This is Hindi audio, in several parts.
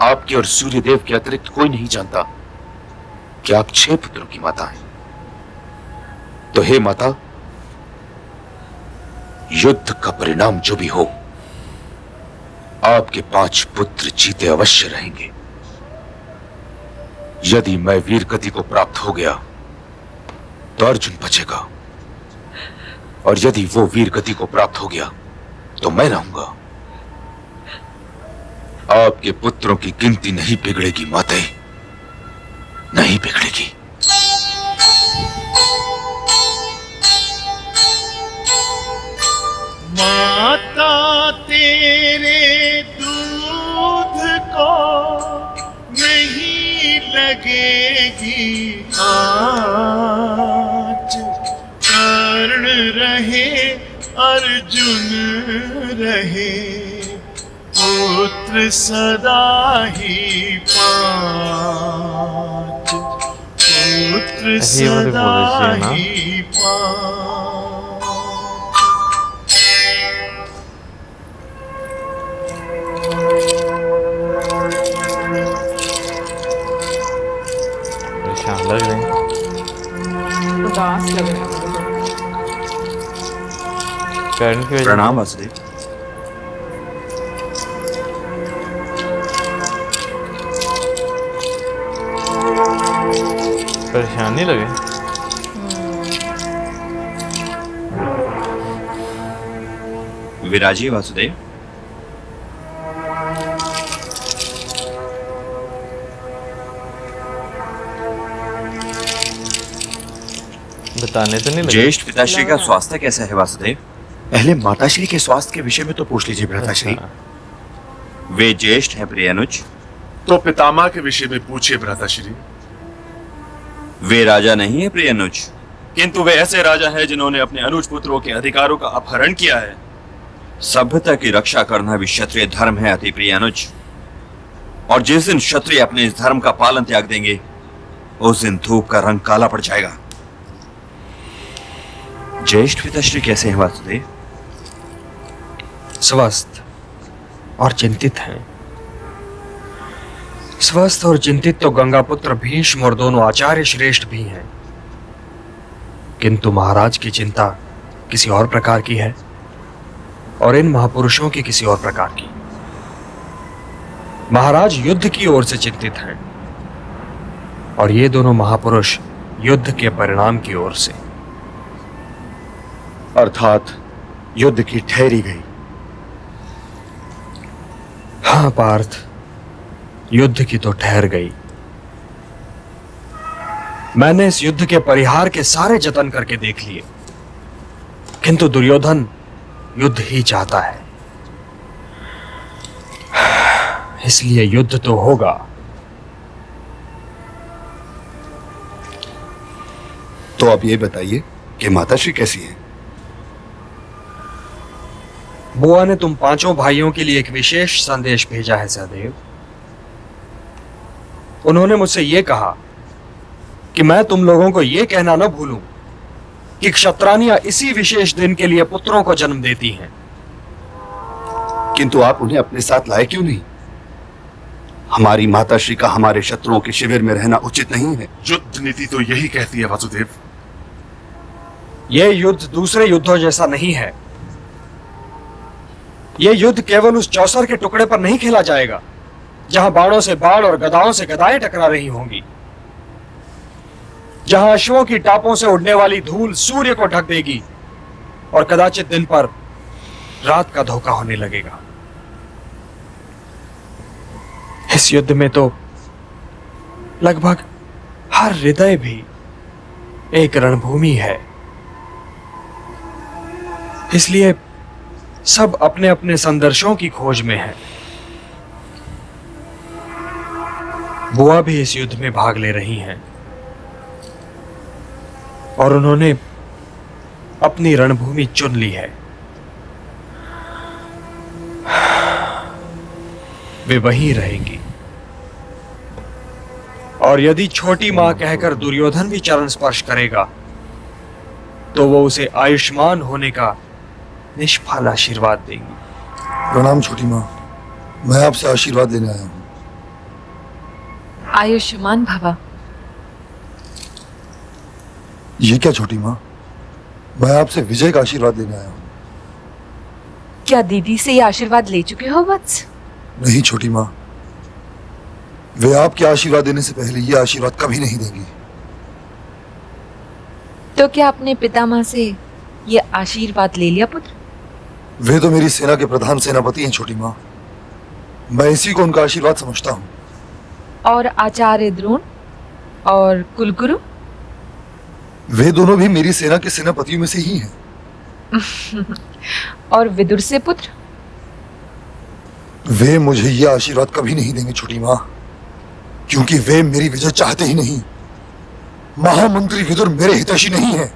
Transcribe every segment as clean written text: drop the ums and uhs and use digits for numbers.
आपके और सूर्यदेव के अतिरिक्त कोई नहीं जानता कि आप 6 पुत्रों की माता हैं। तो हे माता, युद्ध का परिणाम जो भी हो, आपके 5 पुत्र जीते अवश्य रहेंगे। यदि मैं वीर गति को प्राप्त हो गया तो अर्जुन बचेगा, और यदि वो वीर गति को प्राप्त हो गया तो मैं रहूंगा। आपके पुत्रों की गिनती नहीं बिगड़ेगी माते, नहीं बिगड़ेगी। माता तेरे दूध को नहीं लगेगी आँच, कर्ण रहे अर्जुन रहे, पुत्र सदा ही 5, पुत्र सदा ही 5। लग रहे हैं, उदास लग रहे हैं। कर्ण की वजह प्रणाम वासुदेव। परेशानी लगे। विराजिए वासुदेव। बताने तो नहीं लगे। ज्येष्ठ पिताश्री का स्वास्थ्य कैसा है वासुदेव? पहले माताश्री के स्वास्थ्य के विषय में तो पूछ लीजिए भ्राताश्री। वे ज्येष्ठ हैं प्रिय अनुज। तो पितामह के विषय में पूछिए भ्राताश्री। वे राजा नहीं है प्रिय अनुज। किंतु वे ऐसे राजा हैं जिन्होंने अपने अनुज पुत्रों के अधिकारों का अपहरण किया है। सभ्यता की रक्षा करना भी क्षत्रिय धर्म है अति प्रिय अनुज। और जिस दिन क्षत्रिय अपने इस धर्म का पालन त्याग देंगे, उस दिन धूप का रंग काला पड़ जाएगा। ज्येष्ठ पिताश्री कैसे हैं वासुदेव? स्वस्थ और चिंतित हैं। स्वस्थ और चिंतित तो गंगापुत्र भीष्म और दोनों आचार्य श्रेष्ठ भी हैं, किंतु महाराज की चिंता किसी और प्रकार की है, और इन महापुरुषों की किसी और प्रकार की। महाराज युद्ध की ओर से चिंतित हैं, और ये दोनों महापुरुष युद्ध के परिणाम की ओर से, अर्थात युद्ध की ठहरी गई। हाँ पार्थ, युद्ध की तो ठहर गई। मैंने इस युद्ध के परिहार के सारे जतन करके देख लिए, किंतु दुर्योधन युद्ध ही चाहता है। इसलिए युद्ध तो होगा। तो आप ये बताइए कि माताश्री कैसी हैं? बुआ ने तुम 5 भाइयों के लिए एक विशेष संदेश भेजा है सहदेव। उन्होंने मुझसे यह कहा कि मैं तुम लोगों को यह कहना न भूलूं कि क्षत्रानियां इसी विशेष दिन के लिए पुत्रों को जन्म देती हैं। किंतु आप उन्हें अपने साथ लाए क्यों नहीं? हमारी माताश्री का हमारे शत्रुओं के शिविर में रहना उचित नहीं है। युद्ध नीति तो यही कहती है वासुदेव। यह युद्ध दूसरे युद्धों जैसा नहीं है। यह युद्ध केवल उस चौसर के टुकड़े पर नहीं खेला जाएगा जहां बाणों से बाण और गदाओं से गदाएं टकरा रही होंगी, जहां अश्वों की टापों से उड़ने वाली धूल सूर्य को ढक देगी और कदाचित दिन पर रात का धोखा होने लगेगा। इस युद्ध में तो लगभग हर हृदय भी एक रणभूमि है। इसलिए सब अपने अपने संदर्शों की खोज में हैं। बुआ भी इस युद्ध में भाग ले रही हैं, और उन्होंने अपनी रणभूमि चुन ली है। वे वहीं रहेंगी, और यदि छोटी मां कहकर दुर्योधन भी चरण स्पर्श करेगा तो वो उसे आयुष्मान होने का निष्फल आशीर्वाद देंगी। प्रणाम छोटी माँ, मैं आपसे आशीर्वाद लेने आया हूँ। आयुष्मान भवा। ये क्या छोटी माँ, मैं आपसे विजय का आशीर्वाद लेने आया हूँ। क्या दीदी से ये आशीर्वाद ले चुके हो वत्स? नहीं छोटी माँ, वे आपके आशीर्वाद देने से पहले ये आशीर्वाद कभी नहीं देंगी। तो क्या अपने पितामह से ये आशीर्वाद ले लिया पुत्र? वे तो मेरी सेना के प्रधान सेनापति हैं छोटी माँ, मैं इसी को उनका आशीर्वाद समझता हूँ। और आचार्य द्रोण और कुलगुरु? वे दोनों भी मेरी सेना के सेनापतियों में से ही हैं। और विदुर से पुत्र? वे मुझे ये आशीर्वाद कभी नहीं देंगे छोटी माँ, क्योंकि वे मेरी विजय चाहते ही नहीं। महामंत्री विदुर मेरे हितैषी नहीं है।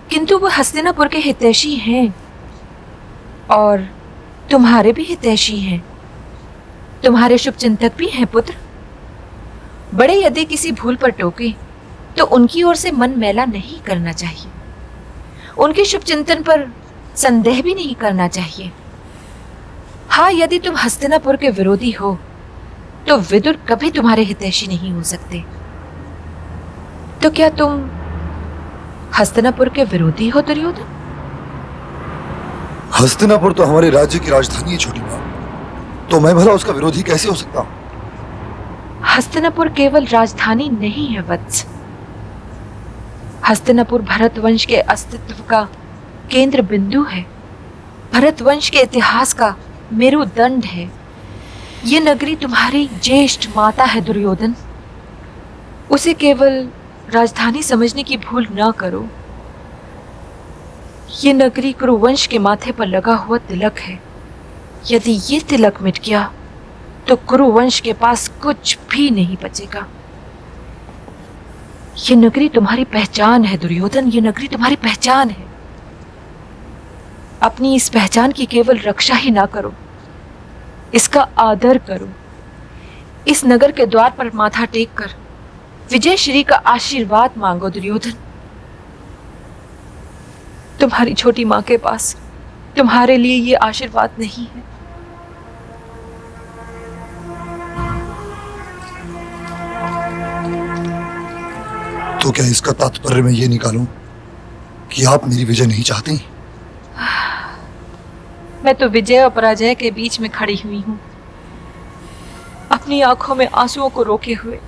किंतु वो हस्तिनापुर के हितैषी हैं और तुम्हारे भी हितैषी हैं, तुम्हारे शुभचिंतक भी हैं पुत्र। बड़े यदि किसी भूल पर टोके तो उनकी ओर से मन मैला नहीं करना चाहिए, उनके शुभचिंतन पर संदेह भी नहीं करना चाहिए। हाँ, यदि तुम हस्तिनापुर के विरोधी हो तो विदुर कभी तुम्हारे हितैषी नहीं हो सकते। तो क्या तुम हस्तिनापुर के विरोधी हो दुर्योधन? हस्तिनापुर तो हमारे राज्य की राजधानी है छोटी माँ, तो मैं भला उसका विरोधी कैसे हो सकता हूँ? हस्तिनापुर केवल राजधानी नहीं है वत्स, हस्तिनापुर भरतवंश के अस्तित्व का केंद्र बिंदु है, भरतवंश के इतिहास का मेरुदंड है। ये नगरी तुम्हारी ज्येष्ठ माता है दुर्योधन, उसे केवल राजधानी समझने की भूल ना करो। ये नगरी कुरुवंश के माथे पर लगा हुआ तिलक है, यदि ये तिलक मिट गया तो कुरुवंश के पास कुछ भी नहीं बचेगा। ये नगरी तुम्हारी पहचान है दुर्योधन, ये नगरी तुम्हारी पहचान है। अपनी इस पहचान की केवल रक्षा ही ना करो, इसका आदर करो। इस नगर के द्वार पर माथा टेक कर विजय श्री का आशीर्वाद मांगो दुर्योधन। तुम्हारी छोटी मां के पास तुम्हारे लिए ये आशीर्वाद नहीं है। तो क्या इसका तात्पर्य मैं ये निकालूं कि आप मेरी विजय नहीं चाहती? मैं तो विजय और पराजय के बीच में खड़ी हुई हूं, अपनी आंखों में आंसुओं को रोके हुए।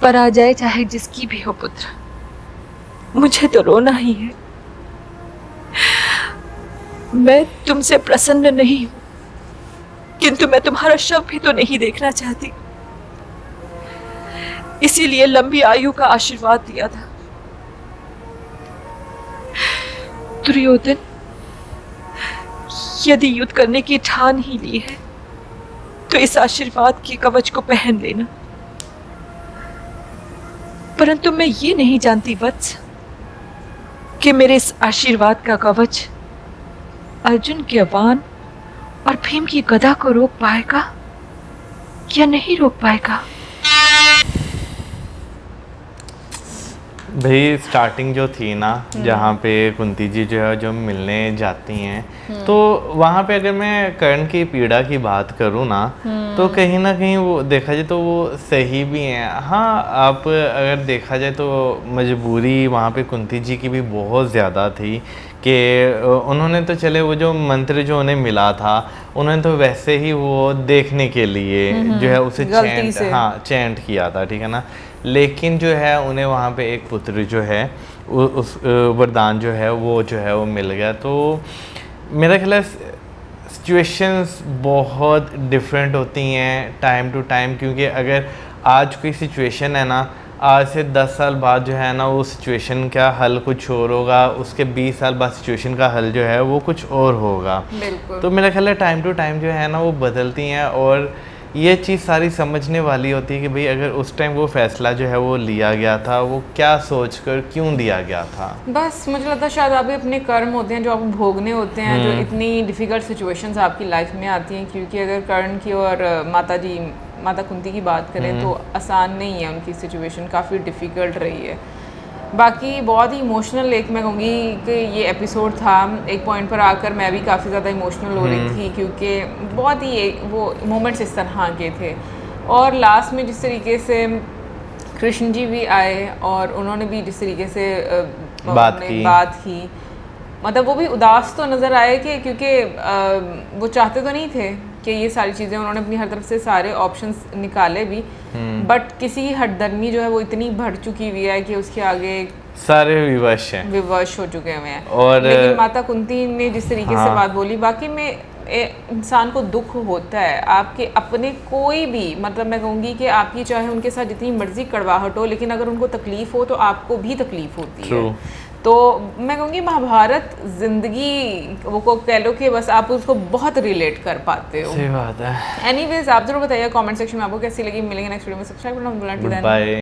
पराजय चाहे जिसकी भी हो पुत्र, मुझे तो रोना ही है। मैं तुमसे प्रसन्न नहीं हूं, किंतु मैं तुम्हारा शव भी तो नहीं देखना चाहती, इसीलिए लंबी आयु का आशीर्वाद दिया था। दुर्योधन, यदि युद्ध करने की ठान ही ली है तो इस आशीर्वाद के कवच को पहन लेना। परंतु मैं ये नहीं जानती वत्स कि मेरे इस आशीर्वाद का कवच अर्जुन के वान और भीम की गदा को रोक पाएगा या नहीं रोक पाएगा। भाई स्टार्टिंग जो थी ना, जहाँ पे कुंती जी जो है जो मिलने जाती हैं, तो वहाँ पे अगर मैं कर्ण की पीड़ा की बात करूँ ना, तो कहीं ना कहीं वो देखा जाए तो वो सही भी हैं। हाँ, आप अगर देखा जाए तो मजबूरी वहाँ पे कुंती जी की भी बहुत ज़्यादा थी कि उन्होंने तो चले वो जो मंत्र जो उन्हें मिला था, उन्होंने तो वैसे ही वो देखने के लिए जो है उसे चैंट किया था, ठीक है ना। लेकिन जो है उन्हें वहाँ पे एक पुत्र जो है उस वरदान जो है वो मिल गया। तो मेरा ख्याल है सिचुएशंस बहुत डिफरेंट होती हैं टाइम टू टाइम, क्योंकि अगर आज कोई सिचुएशन है ना, आज से 10 साल बाद जो है ना वो सिचुएशन का हल कुछ और होगा, उसके 20 साल बाद सिचुएशन का हल जो है वो कुछ और होगा। तो मेरा ख्याल है टाइम टू टाइम जो है ना वो बदलती हैं, और ये चीज़ सारी समझने वाली होती है कि भाई अगर उस टाइम वो फैसला जो है वो लिया गया था, वो क्या सोचकर क्यों दिया गया था। बस मुझे लगता है शायद अभी अपने कर्म होते हैं जो आपको भोगने होते हैं, जो इतनी डिफ़िकल्ट सिचुएशंस आपकी लाइफ में आती हैं। क्योंकि अगर कर्ण की और माता कुंती की बात करें तो आसान नहीं है, उनकी सिचुएशन काफ़ी डिफ़िकल्ट रही है। बाकी बहुत ही इमोशनल एक मैं कहूँगी कि ये एपिसोड था। एक पॉइंट पर आकर मैं भी काफ़ी ज़्यादा इमोशनल हो रही थी, क्योंकि बहुत ही वो मोमेंट्स इस तरह के थे। और लास्ट में जिस तरीके से कृष्ण जी भी आए और उन्होंने भी जिस तरीके से बात की मतलब वो भी उदास तो नज़र आए कि क्योंकि वो चाहते तो नहीं थे कि ये सारी चीज़ें, उन्होंने अपनी हर तरफ से सारे ऑप्शंस निकाले भी, बट किसी की हटदर्मी जो है वो इतनी बढ़ चुकी हुई है कि उसके आगे सारे विवश हैं, विवश हो चुके हुए हैं। और लेकिन माता कुंती ने जिस तरीके से बात बोली, बाकी में इंसान को दुख होता है आपके अपने कोई भी, मतलब मैं कहूँगी कि आपकी चाहे उनके साथ जितनी मर्जी कड़वाहट हो, लेकिन अगर उनको तकलीफ हो तो आपको भी तकलीफ होती है। तो मैं कहूँगी महाभारत जिंदगी वो को कह लो कि बस आप उसको बहुत रिलेट कर पाते हो। सही बात है। एनीवेज आप जरूर बताइए कमेंट सेक्शन में आपको कैसी लगी। मिलेंगे नेक्स्ट वीडियो में, सब्सक्राइब करना मत भूलना। बाय।